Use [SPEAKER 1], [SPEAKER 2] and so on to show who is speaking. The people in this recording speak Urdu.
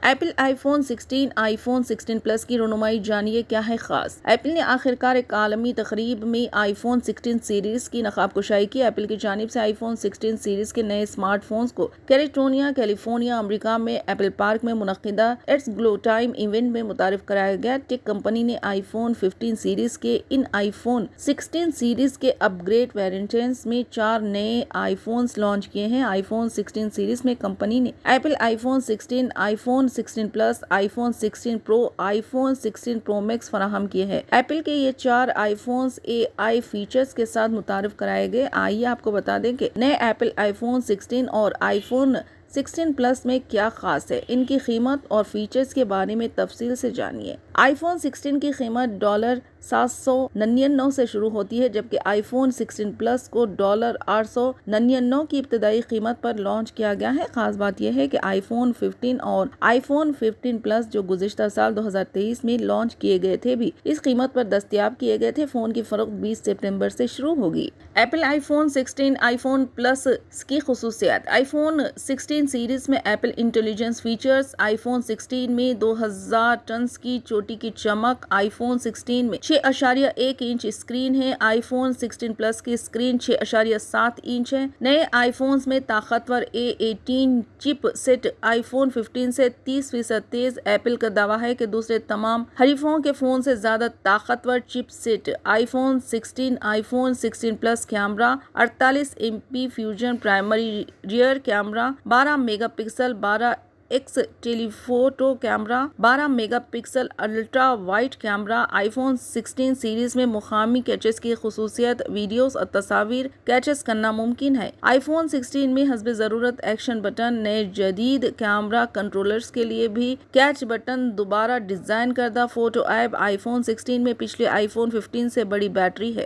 [SPEAKER 1] ایپل آئی فون 16 آئی فون 16 پلس کی رونمائی جانیے کیا ہے خاص۔ ایپل نے آخرکار ایک عالمی تقریب میں آئی فون 16 سیریز کی نقاب کشائی کی۔ ایپل کی جانب سے آئی فون 16 سیریز کے نئے اسمارٹ فونز کو کیلیفورنیا امریکہ میں ایپل پارک میں منعقدہ اٹس گلو ٹائم ایونٹ میں متعارف کرایا گیا۔ ٹیک کمپنی نے آئی فون 15 سیریز کے ان آئی فون 16 سیریز کے اپ گریڈ ویریئنٹس میں 4 نئے آئی فونز لانچ کیے ہیں۔ آئی فون 16 سیریز میں کمپنی نے ایپل آئی فون 16، آئی فون 16 پلس، آئی فون 16 پرو، آئی فون 16 پرو میکس فراہم کیے ہیں۔ ایپل کے یہ 4 آئی فونز اے آئی فیچرز کے ساتھ متعارف کرائے گئے۔ آئیے آپ کو بتا دیں کہ نئے ایپل آئی فون 16 اور آئی فون 16 پلس میں کیا خاص ہے، ان کی قیمت اور فیچرز کے بارے میں تفصیل سے جانیے۔ آئی فون 16 کی قیمت $799 سے شروع ہوتی ہے، جبکہ آئی فون 16 پلس کو $899 کی ابتدائی قیمت پر لانچ کیا گیا ہے۔ خاص بات یہ ہے کہ آئی فون 15 اور آئی فون 15 پلس جو گزشتہ سال 2023 میں لانچ کیے گئے تھے بھی اس قیمت پر دستیاب کیے گئے تھے۔ فون کی فروخت 20 ستمبر سے شروع ہوگی۔ ایپل آئی فون 16 آئی فون پلس کی خصوصیات۔ آئی فون 16 سیریز میں ایپل انٹیلیجنس فیچرز۔ آئی فون 16 میں 2000 ٹنز کی چوٹی کی چمک۔ آئی فون 16 میں 6.1 انچ اسکرین ہے۔ آئی فون 16 پلس کی اسکرین 6.7 انچ ہے۔ نئے آئی فونز میں طاقتور A18 چپ سیٹ آئی فون 15 سے 30% تیز۔ ایپل کا دعویٰ ہے کہ دوسرے تمام حریفوں کے فون سے زیادہ طاقتور chipset. IPhone 16 iPhone 16 plus camera 48 MP fusion primary rear camera, 12 megapixel 12x telephoto camera, 12 megapixel ultra wide camera. IPhone 16 series میں مقامی کیچز کی خصوصیت، ویڈیوز اور تصاویر کیچز کرنا ممکن ہے۔ آئی فون 16 میں حسب ضرورت ایکشن بٹن، نئے جدید کیمرہ کنٹرولرز کے لیے بھی کیچ بٹن، دوبارہ ڈیزائن کردہ فوٹو ایپ۔ آئی فون 16 میں پچھلے آئی فون 15 سے بڑی بیٹری ہے۔